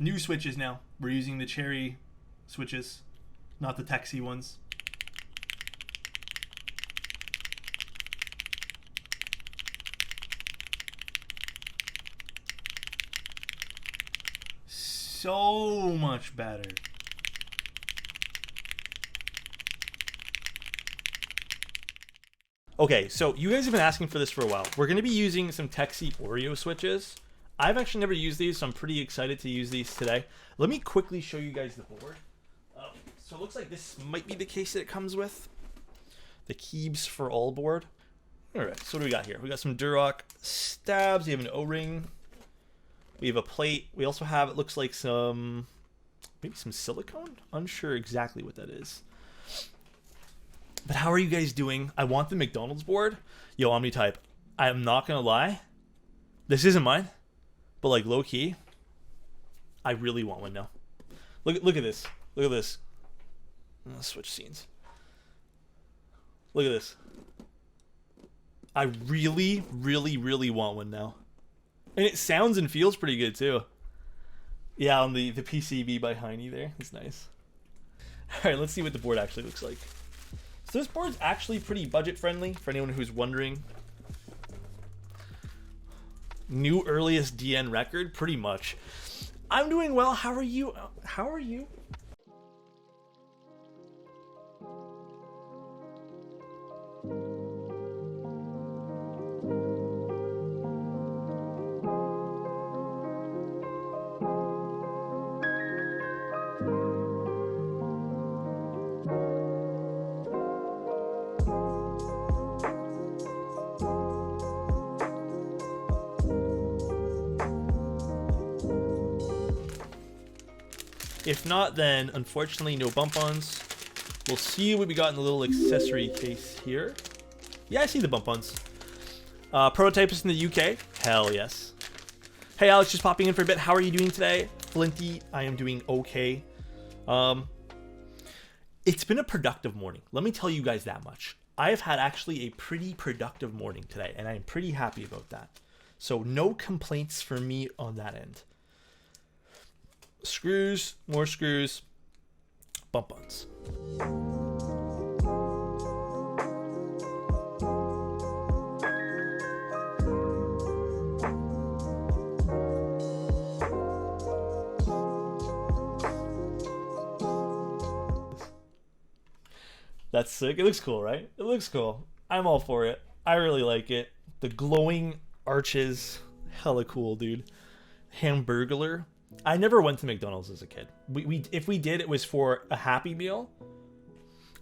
New switches now. We're using the cherry switches, not the Tecsee ones. So much better. Okay, so you guys have been asking for this for a while. We're going to be using some Tecsee Oreo switches. I've actually never used these, so I'm pretty excited to use these today. Let me quickly show you guys the board. So it looks like this might be the case that it comes with. The Keebs for All board. Alright, so what do we got here? We got some Durock stabs. We have an O-ring. We have a plate. We also have, it looks like some, maybe some silicone? Unsure exactly what that is. But how are you guys doing? I want the McDonald's board. Yo, OmniType, I am not going to lie. This isn't mine. But like low key, I really want one now. Look at this. Look at this. Let's switch scenes. Look at this. I really, really, really want one now. And it sounds and feels pretty good too. Yeah, on the PCB by Heine there. It's nice. Alright, let's see what the board actually looks like. So this board's actually pretty budget friendly for anyone who's wondering. New earliest DN record? Pretty much. I'm doing well. How are you? How are you? If not, then unfortunately no bump-ons. We'll see what we got in the little accessory case here. Yeah, I see the bump-ons. Prototype is in the UK. Hell yes. Hey Alex, just popping in for a bit. How are you doing today? Flinty, I am doing okay. It's been a productive morning. Let me tell you guys that much. I have had actually a pretty productive morning today, and I am pretty happy about that. So no complaints for me on that end. Screws, more screws, bump-ons. That's sick. It looks cool, right? It looks cool. I'm all for it. I really like it. The glowing arches, hella cool, dude. Hamburglar. I never went to McDonald's as a kid. If we did, it was for a Happy Meal.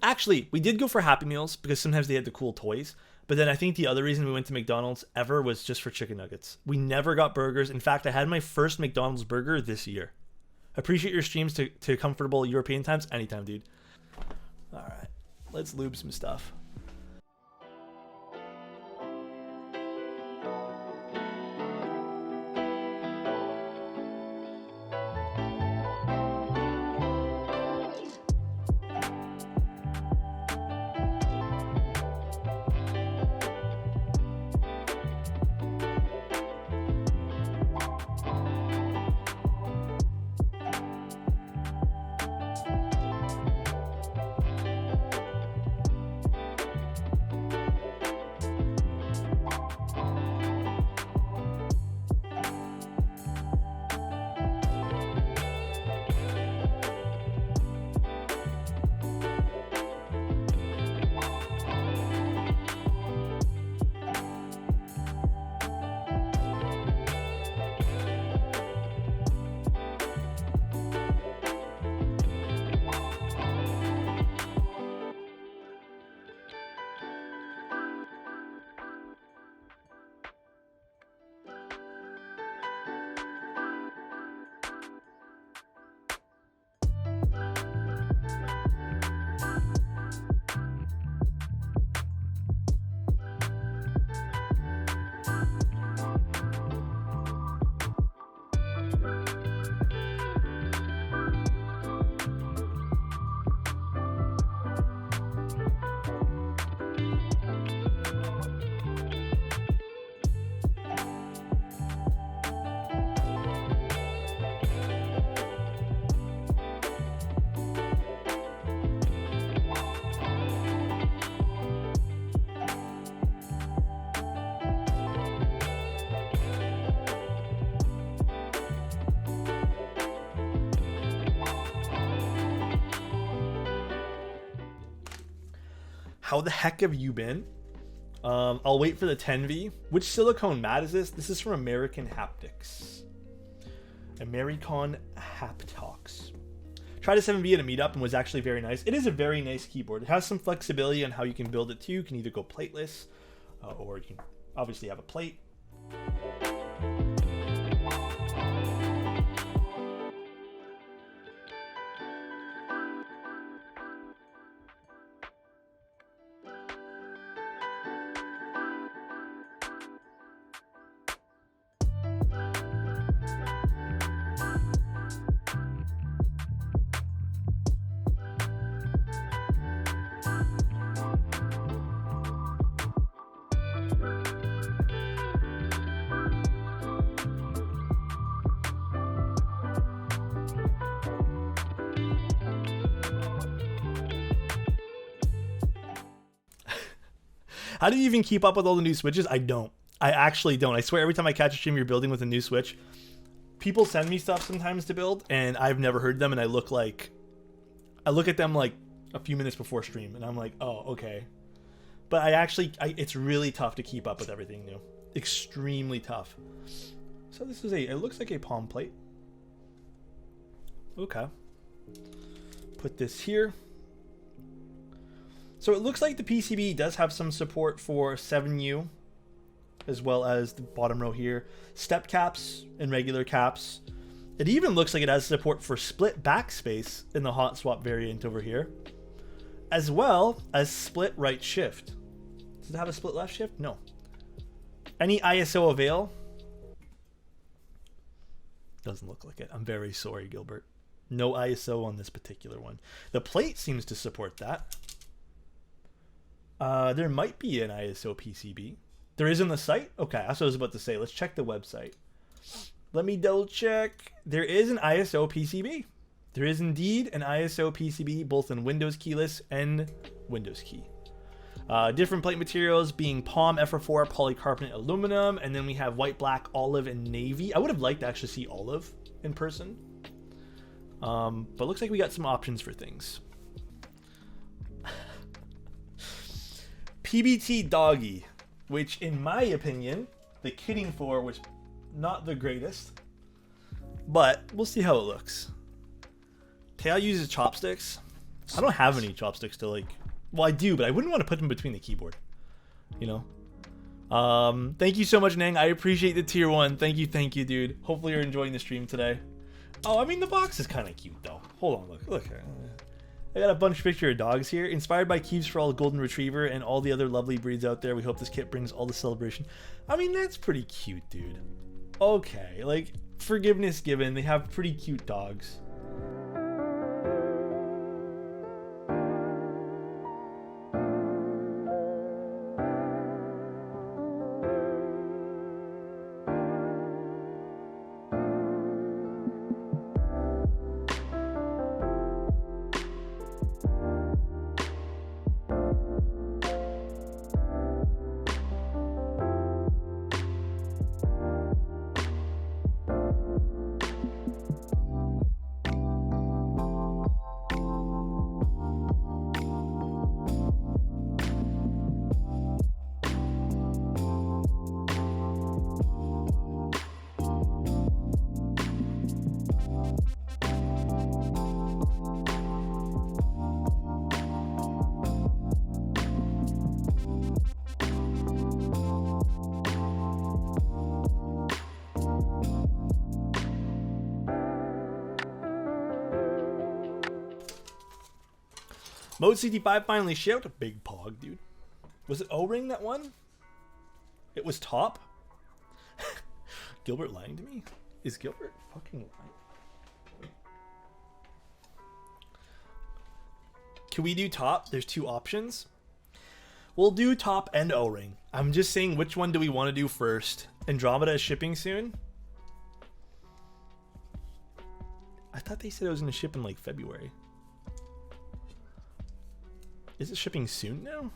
Actually, we did go for Happy Meals because sometimes they had the cool toys. But then I think the other reason we went to McDonald's ever was just for chicken nuggets. We never got burgers. In fact, I had my first McDonald's burger this year. Appreciate your streams to comfortable European times. Anytime, dude. All right, let's lube some stuff. how the heck have you been? I'll wait for the 10V. Which silicone mat is this? This is from American Haptics. American Haptox. Tried a 7V at a meetup and was actually very nice. It is a very nice keyboard. It has some flexibility on how you can build it too. You can either go plateless, or you can obviously have a plate. How do you even keep up with all the new switches? I don't. I actually don't. I swear every time I catch a stream you're building with a new switch, people send me stuff sometimes to build and I've never heard them, and I look at them like a few minutes before stream and I'm like, oh, okay. But it's really tough to keep up with everything new. Extremely tough. So this is it looks like a palm plate. Okay. Put this here. So it looks like the PCB does have some support for 7U, as well as the bottom row here. Step caps and regular caps. It even looks like it has support for split backspace in the hot swap variant over here, as well as split right shift. Does it have a split left shift? No. Any ISO avail? Doesn't look like it. I'm very sorry, Gilbert. No ISO on this particular one. The plate seems to support that. There might be an ISO PCB. There is on the site? Okay, that's what I was about to say. Let's check the website. Let me double check. There is an ISO PCB. There is indeed an ISO PCB, both in Windows keyless and Windows key. Different plate materials being Palm FR4 polycarbonate aluminum, and then we have white, black, olive, and navy. I would have liked to actually see olive in person. But looks like we got some options for things. PBT Doggy, which in my opinion, the kitting for was not the greatest, but we'll see how it looks. Tail uses chopsticks. I don't have any chopsticks to like, well I do, but I wouldn't want to put them between the keyboard, you know? Thank you so much, Nang. I appreciate the tier 1. Thank you, dude. Hopefully you're enjoying the stream today. Oh, I mean, the box is kind of cute though. Hold on, look. I got a bunch of picture of dogs here. Inspired by Keeps for all Golden Retriever and all the other lovely breeds out there. We hope this kit brings all the celebration. I mean, that's pretty cute, dude. Okay, like, forgiveness given. They have pretty cute dogs. Mode 65 finally shipped. A big pog, dude. Was it O-Ring that won? It was top? Gilbert lying to me? Is Gilbert fucking lying? Can we do top? There's 2 options. We'll do top and O-Ring. I'm just saying, which one do we want to do first? Andromeda is shipping soon? I thought they said it was going to ship in like February. Is it shipping soon now?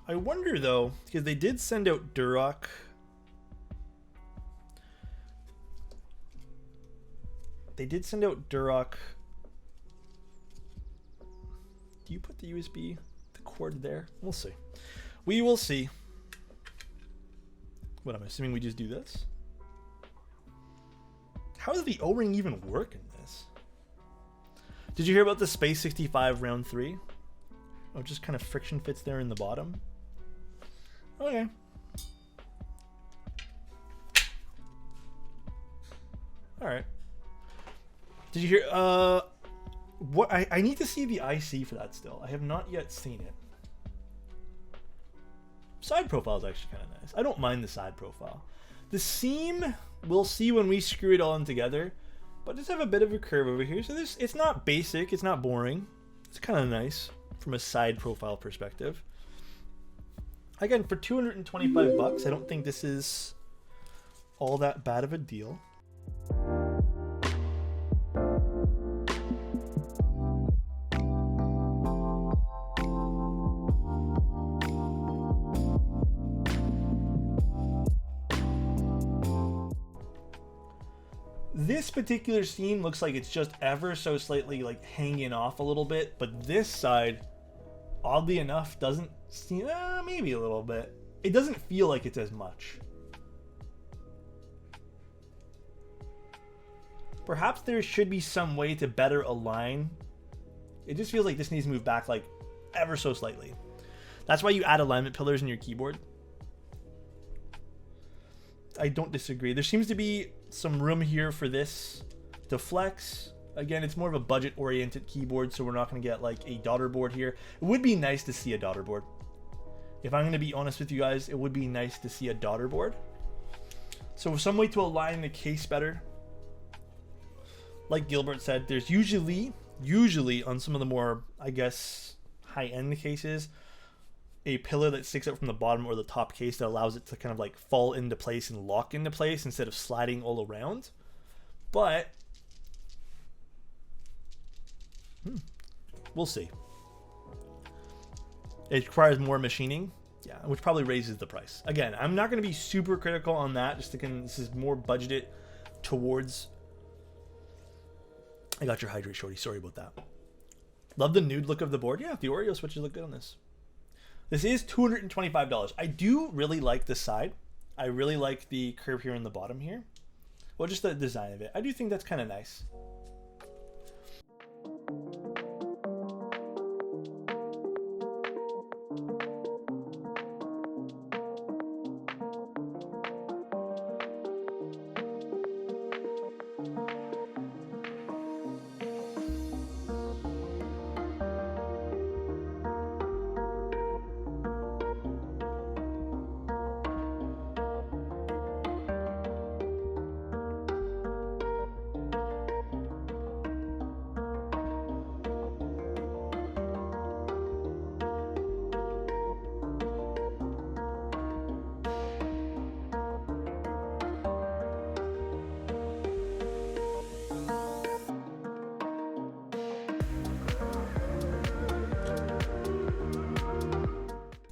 I wonder though, because they did send out Durock They did send out Durock. Do you put the USB, the cord there? We'll see. We will see. What, I'm assuming we just do this? How does the O-ring even work in this? Did you hear about the Space 65 round 3? Oh, just kind of friction fits there in the bottom. Okay. All right. Did you hear? What? I need to see the IC for that still. I have not yet seen it. Side profile is actually kind of nice. I don't mind the side profile. The seam, we'll see when we screw it all in together. But just have a bit of a curve over here. So this, it's not basic. It's not boring. It's kind of nice from a side profile perspective. Again, for 225 bucks, I don't think this is all that bad of a deal. This particular seam looks like it's just ever so slightly like hanging off a little bit, but this side, oddly enough, doesn't seem, maybe a little bit. It doesn't feel like it's as much. Perhaps there should be some way to better align. It just feels like this needs to move back like ever so slightly. That's why you add alignment pillars in your keyboard. I don't disagree. There seems to be some room here for this to flex. Again, it's more of a budget-oriented keyboard, so we're not going to get like a daughter board here. It would be nice to see a daughter board. If I'm going to be honest with you guys, it would be nice to see a daughter board. So some way to align the case better. Like Gilbert said, there's usually on some of the more, I guess, high-end cases, a pillar that sticks out from the bottom or the top case that allows it to kind of like fall into place and lock into place instead of sliding all around. But we'll see. It requires more machining, yeah, which probably raises the price. Again, I'm not going to be super critical on that. Just thinking this is more budgeted towards. I got your hydrate, shorty. Sorry about that. Love the nude look of the board. Yeah, the Oreo switches look good on this. This is $225. I do really like this side. I really like the curve here in the bottom here. Well, just the design of it. I do think that's kind of nice.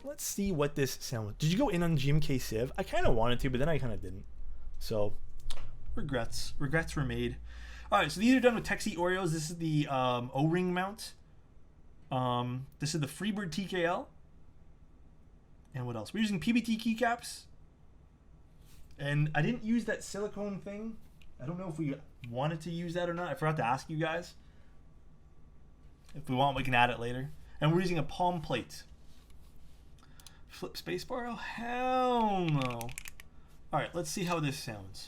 Let's see what this sound. Did you go in on GMK Civ? I kind of wanted to, but then I kind of didn't. So regrets were made. All right, so these are done with Tecsee Oreos. This is the O-ring mount. This is the Freebird TKL. And what else? We're using PBT keycaps. And I didn't use that silicone thing. I don't know if we wanted to use that or not. I forgot to ask you guys. If we want, we can add it later. And we're using a palm plate. Flip spacebar? Oh, hell no. All right, let's see how this sounds.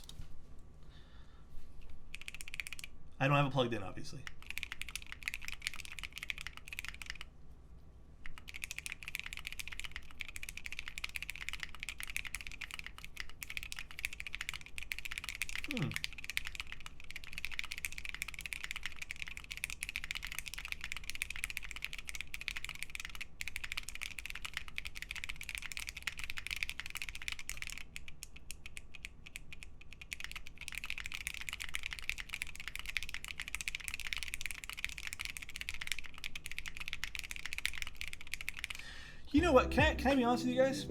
I don't have it plugged in, obviously. You know what? Can I be honest with you guys?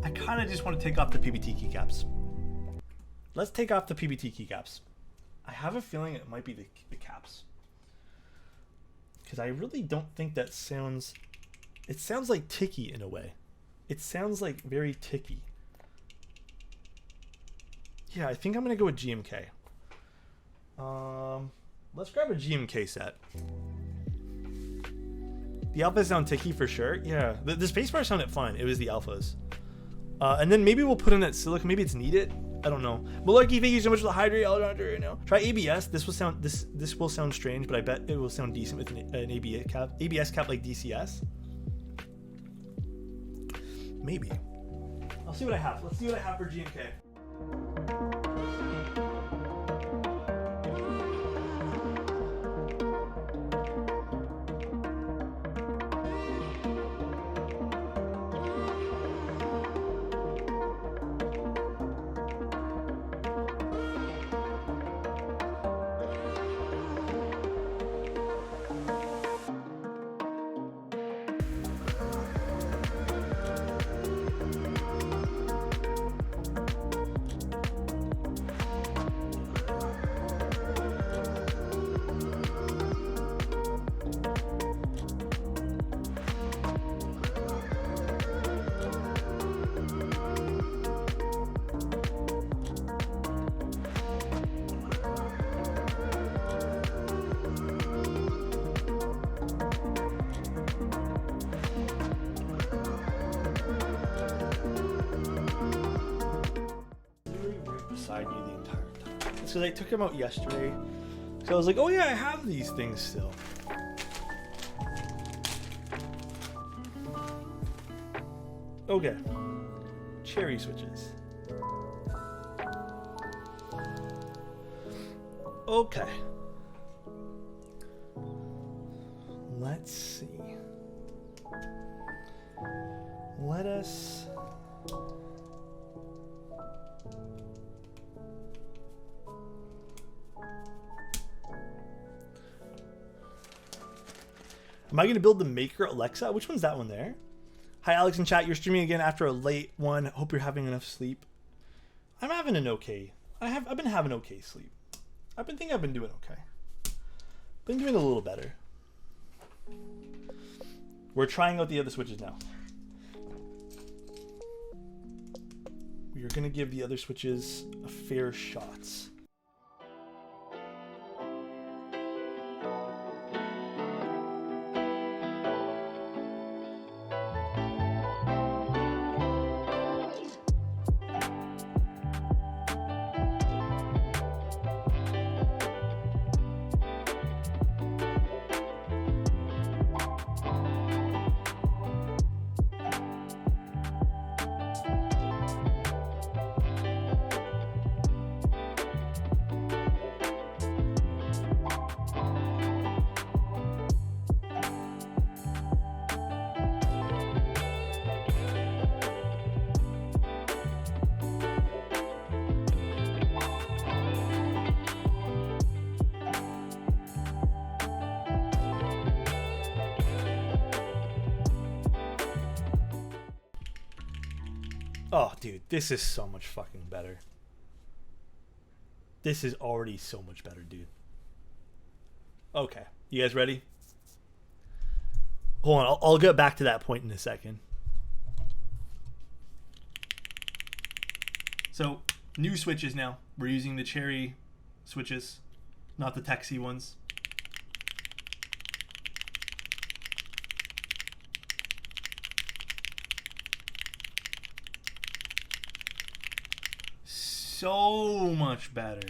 I kind of just want to take off the PBT keycaps. let's take off the PBT keycaps. I have a feeling it might be the caps. Because I really don't think that sounds... It sounds like ticky in a way. It sounds like very ticky. Yeah, I think I'm going to go with GMK. Let's grab a GMK set. The alphas sound ticky for sure. Yeah, the spacebar sounded fine. It was the alphas. And then maybe we'll put in that silicon. Maybe it's needed. I don't know. Malarkey, thank you so much for the hydrate. You know. Try ABS. This will sound strange, but I bet it will sound decent with an ABS cap like DCS. Maybe. I'll see what I have. Let's see what I have for GMK. Beside me the entire time. So I took him out yesterday. So I was like, oh yeah, I have these things still. Okay. Cherry switches. Okay. Let's see. Let us... Am I going to build the Maker Alexa? Which one's that one there? Hi, Alex in chat. You're streaming again after a late one. Hope you're having enough sleep. I'm having an okay. I've been having okay sleep. I've been doing okay. Been doing a little better. We're trying out the other switches now. We are going to give the other switches a fair shot. Oh, dude, this is so much fucking better. This is already so much better, dude. Okay, you guys ready? Hold on, I'll get back to that point in a second. So, new switches now. We're using the Cherry switches, not the Tecsee ones. So much better.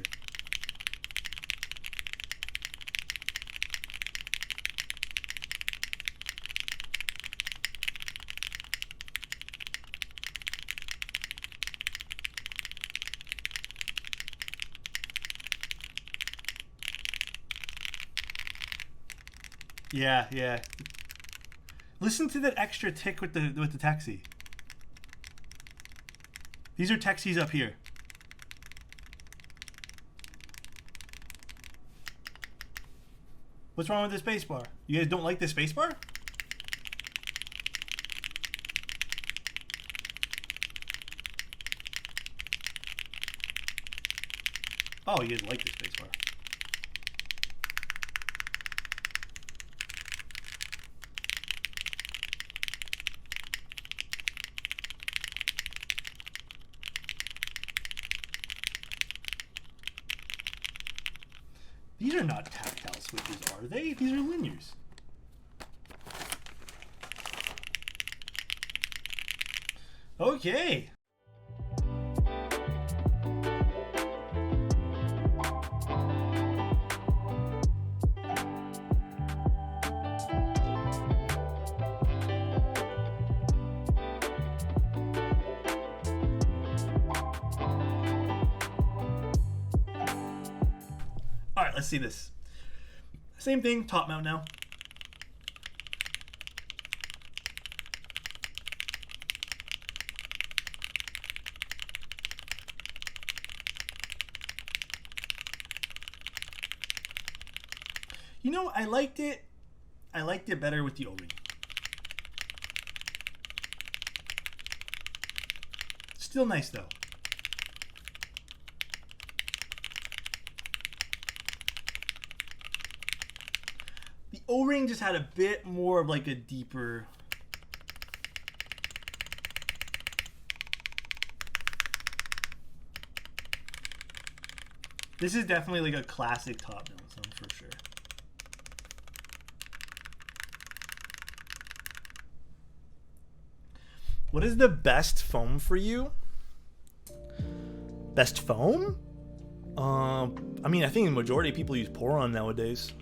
Yeah, yeah. Listen to that extra tick with the Tecsee. These are Teksees up here. What's wrong with the spacebar? You guys don't like the spacebar? Oh, you didn't like the space bar. These are not tactile switches, are they? These are linears. Okay. All right, let's see this. Same thing, top mount now. You know, I liked it. I liked it better with the O-ring. Still nice though. The O-ring just had a bit more of like a deeper. This is definitely like a classic top note zone for sure. What is the best foam for you? Best foam? I mean, I think the majority of people use Poron nowadays.